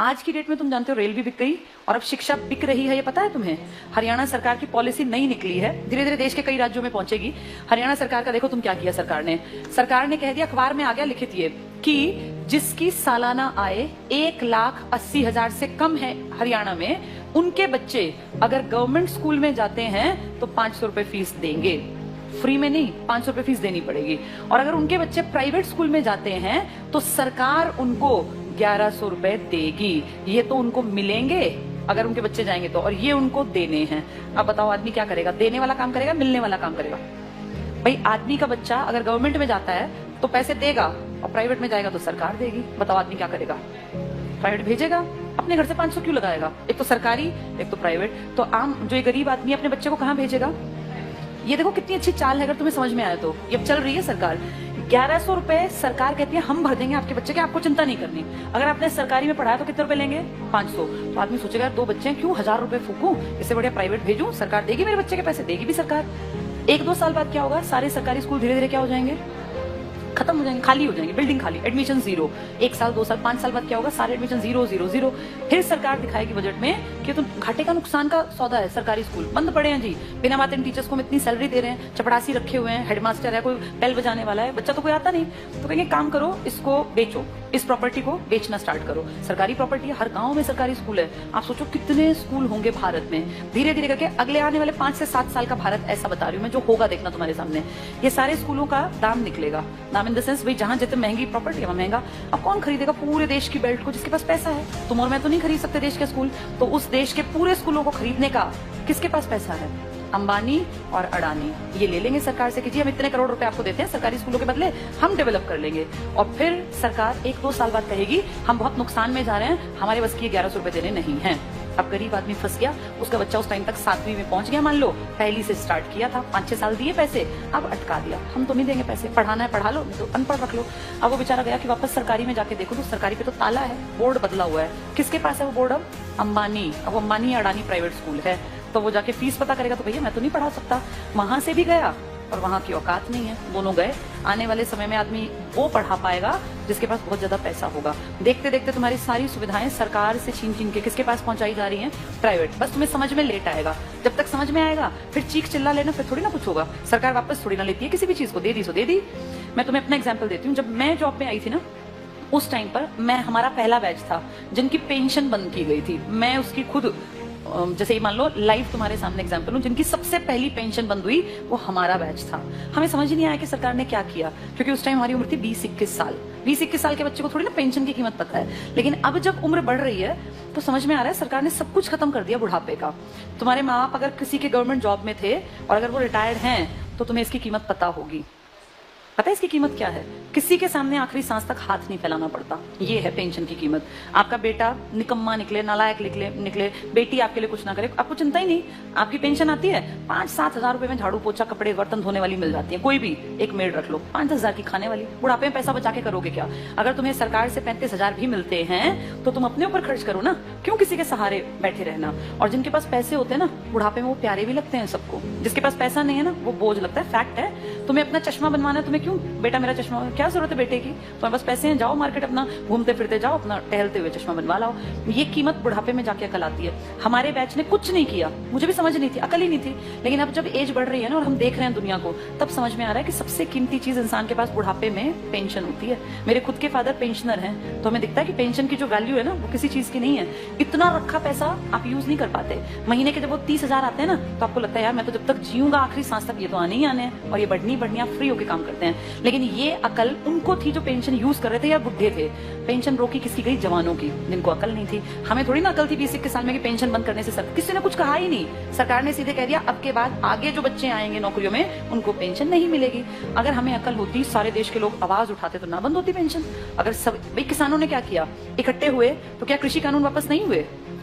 आज की डेट में तुम जानते हो रेल भी बिक गई और अब शिक्षा बिक रही है, ये पता है तुम्हें? हरियाणा सरकार की पॉलिसी नई निकली है, धीरे धीरे देश के कई राज्यों में पहुंचेगी। हरियाणा सरकार का देखो तुम क्या किया सरकार ने कह दिया, अखबार में आ गया लिखित ये कि जिसकी सालाना आय 1,80,000 से कम है हरियाणा में, उनके बच्चे अगर गवर्नमेंट स्कूल में जाते हैं तो 500 रुपए फीस देंगे। फ्री में नहीं, 500 रुपए फीस देनी पड़ेगी। और अगर उनके बच्चे प्राइवेट स्कूल में जाते हैं तो सरकार उनको 1100 रुपए देगी। ये तो उनको मिलेंगे अगर उनके बच्चे जाएंगे तो, और ये उनको देने हैं। अब बताओ आदमी क्या करेगा? देने वाला काम करेगा, मिलने वाला काम करेगा? भाई आदमी का बच्चा अगर गवर्नमेंट में जाता है तो पैसे देगा और प्राइवेट में जाएगा तो सरकार देगी। बताओ आदमी क्या करेगा? प्राइवेट भेजेगा, अपने घर से 500 क्यों लगाएगा? एक तो सरकारी, एक तो प्राइवेट। तो आम जो ये गरीब आदमी अपने बच्चे को कहाँ भेजेगा? ये देखो कितनी अच्छी चाल है, अगर तुम्हें समझ में आए तो। ये चल रही है सरकार। 1100 रुपए सरकार कहती है हम भर देंगे आपके बच्चे के, आपको चिंता नहीं करनी। अगर आपने सरकारी में पढ़ाया तो कितने रुपए लेंगे? 500। तो आदमी सोचेगा 2 बच्चे हैं, क्यों 1000 रुपए फूकूं, इससे बढ़िया प्राइवेट भेजूं, सरकार देगी मेरे बच्चे के पैसे, देगी भी सरकार। 1-2 साल बाद क्या होगा? सारे सरकारी स्कूल धीरे धीरे क्या हो जाएंगे? खत्म हो जाएंगे, खाली हो जाएंगे, बिल्डिंग खाली, एडमिशन 0। 1 साल 2 साल 5 साल बाद क्या होगा? सारे एडमिशन 0। फिर सरकार दिखाएगी बजट में कि तो घाटे का नुकसान का सौदा है, सरकारी स्कूल बंद पड़े हैं जी, बिना बात इन टीचर्स को हम इतनी सैलरी दे रहे हैं, चपड़ासी रखे हुए हैं, हेडमास्टर है, कोई बेल बजाने वाला है, बच्चा तो कोई आता नहीं। तो कहेंगे काम करो, इसको बेचो, इस प्रॉपर्टी को बेचना स्टार्ट करो। सरकारी प्रॉपर्टी है, हर गांव में सरकारी स्कूल है। आप सोचो कितने स्कूल होंगे भारत में। धीरे धीरे करके अगले आने वाले 5 से 7 साल का भारत ऐसा बता रही हूँ मैं, जो होगा देखना तुम्हारे सामने। ये सारे स्कूलों का दाम निकलेगा, दाम इन द सेंस भाई जहां जितनी महंगी प्रॉपर्टी है वहां महंगा। अब कौन खरीदेगा पूरे देश की बेल्ट को? जिसके पास पैसा है। तुम और मैं तो नहीं खरीद सकते देश के स्कूल, तो उस देश के पूरे स्कूलों को खरीदने का किसके पास पैसा है? अंबानी और अडानी ये ले लेंगे सरकार से कि जी हम इतने करोड़ रुपए आपको देते हैं, सरकारी स्कूलों के बदले हम डेवलप कर लेंगे। और फिर सरकार 1-2 साल बाद कहेगी हम बहुत नुकसान में जा रहे हैं, हमारे बस की 1100 रुपए देने नहीं है। अब गरीब आदमी फंस गया, उसका बच्चा उस टाइम तक 7वीं में पहुंच गया, मान लो पहली से स्टार्ट किया था, 5-6 साल दिए पैसे, अब अटका दिया, हम तो नहीं देंगे पैसे, पढ़ाना है पढ़ा लो, नहीं तो अनपढ़ रख लो। अब वो बेचारा गया कि वापस सरकारी में जाके देखो तो सरकारी पे तो ताला है, बोर्ड बदला हुआ है। किसके पास है वो बोर्ड? अब अंबानी। अब अंबानी अडानी प्राइवेट स्कूल है, तो वो जाके फीस पता करेगा तो भैया मैं तो नहीं पढ़ा सकता। वहां से भी गया और वहां की औकात नहीं है, दोनों गए। आने वाले समय में आदमी वो पढ़ा पाएगा जिसके पास बहुत ज्यादा पैसा होगा। देखते देखते तुम्हारी सारी सुविधाएं सरकार से छीन के किसके पास पहुंचाई जा रही हैं? प्राइवेट। बस तुम्हें समझ में लेट आएगा, जब तक समझ में आएगा फिर चीख चिल्ला लेना, फिर थोड़ी ना कुछ होगा। सरकार वापस थोड़ी ना लेती है किसी भी चीज को, दे दी सो दे दी। मैं तुम्हें अपना एग्जाम्पल देती हूँ। जब मैं जॉब में आई थी ना, उस टाइम पर हमारा पहला बैच था जिनकी पेंशन बंद की गई थी। मैं उसकी खुद, जैसे मान लो लाइव तुम्हारे सामने एग्जांपल हूं, जिनकी सबसे पहली पेंशन बंद हुई वो हमारा बैच था। हमें समझ ही नहीं आया कि सरकार ने क्या किया, क्योंकि उस टाइम हमारी उम्र थी 20-21 साल। 20-21 साल के बच्चे को थोड़ी ना पेंशन की कीमत पता है। लेकिन अब जब उम्र बढ़ रही है तो समझ में आ रहा है सरकार ने सब कुछ खत्म कर दिया बुढ़ापे का। तुम्हारे माँ बाप अगर किसी के गवर्नमेंट जॉब में थे और अगर वो रिटायर्ड हैं तो तुम्हें इसकी कीमत पता होगी। पता है इसकी कीमत क्या है? किसी के सामने आखिरी सांस तक हाथ नहीं फैलाना पड़ता। ये है पेंशन की कीमत। आपका बेटा निकम्मा निकले, नालायक निकले, बेटी आपके लिए कुछ ना करे, आपको चिंता ही नहीं। आपकी पेंशन आती है, 5-7 हजार रुपए में झाड़ू पोछा कपड़े बर्तन धोने वाली मिल जाती है। कोई भी एक मेड रख लो, 5-10 हजार की खाने वाली। बुढ़ापे में पैसा बचा के करोगे क्या? अगर तुम्हें सरकार से 35,000 भी मिलते हैं तो तुम अपने ऊपर खर्च करो ना, क्यों किसी के सहारे बैठे रहना? और जिनके पास पैसे होते हैं ना, बुढ़ापे में वो प्यारे भी लगते हैं सबको। जिसके पास पैसा नहीं है ना, वो बोझ लगता है। फैक्ट है। तुम्हें अपना चश्मा बनवाना है, तुम्हें क्यों बेटा मेरा चश्मा, क्या जरूरत है बेटे की? तुम्हारे पास पैसे हैं, जाओ मार्केट, अपना घूमते फिरते जाओ, अपना टहलते हुए चश्मा बनवा लाओ। ये कीमत बुढ़ापे में जाके अकल आती है। हमारे बैच ने कुछ नहीं किया, मुझे भी समझ नहीं थी, अकल ही नहीं थी। लेकिन अब जब एज बढ़ रही है ना और हम देख रहे हैं दुनिया को, तब समझ में आ रहा है कि सबसे कीमती चीज इंसान के पास बुढ़ापे में पेंशन होती है। मेरे खुद के फादर पेंशनर हैं, तो हमें दिखता है कि पेंशन की जो वैल्यू है ना, वो किसी चीज की नहीं है। इतना रखा पैसा आप यूज नहीं कर पाते। महीने के जब वो 30,000 आते हैं ना, तो आपको लगता है यार मैं तो जब तक जीऊंगा आखिरी सांस तक ये तो आने ही आने हैं, और ये बढ़नी आप फ्री होकर काम करते हैं। लेकिन ये अकल उनको थी जो पेंशन यूज कर रहे थे या बुढ़े थे। पेंशन रोकी किसकी गई? जवानों की, जिनको अकल नहीं थी। हमें थोड़ी ना अकल थी 20-21 साल में कि पेंशन बंद करने से किसी ने कुछ कहा ही नहीं। सरकार ने सीधे कह दिया अब के बाद आगे जो बच्चे आएंगे नौकरियों में उनको पेंशन नहीं मिलेगी। अगर हमें अकल होती, सारे देश के लोग आवाज उठाते तो ना बंद होती पेंशन। अगर सब भाई किसानों ने क्या किया, इकट्ठे हुए तो क्या कृषि कानून वापस नहीं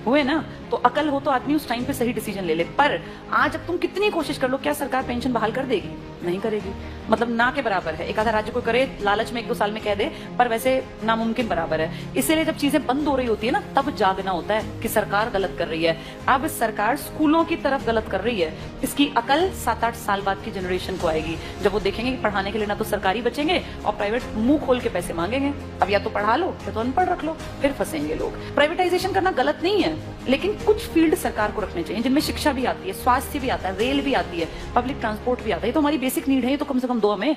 हुए ना? तो अकल हो तो आदमी उस टाइम पे सही डिसीजन ले ले। पर आज अब तुम कितनी कोशिश कर लो, क्या सरकार पेंशन बहाल कर देगी? नहीं करेगी। मतलब ना के बराबर है। एक आधा राज्य को करे, लालच में 1-2 साल में कह दे, पर वैसे नामुमकिन बराबर है। इसीलिए जब चीजें बंद हो रही होती है ना, तब जागना होता है कि सरकार गलत कर रही है। अब सरकार स्कूलों की तरफ गलत कर रही है। इसकी अकल 7-8 साल बाद की जनरेशन को आएगी, जब वो देखेंगे कि पढ़ाने के लिए ना तो सरकारी बचेंगे और प्राइवेट मुंह खोल के पैसे मांगेंगे। अब या तो पढ़ा लो या तो अनपढ़ रख लो, फिर फंसेंगे लोग। प्राइवेटाइजेशन करना गलत नहीं है, लेकिन कुछ फील्ड सरकार को रखने चाहिए जिनमें शिक्षा भी आती है, स्वास्थ्य भी आता है, रेल भी आती है, पब्लिक ट्रांसपोर्ट भी आता है। ये तो हमारी बेसिक नीड है, ये तो कम से कम दो हमें।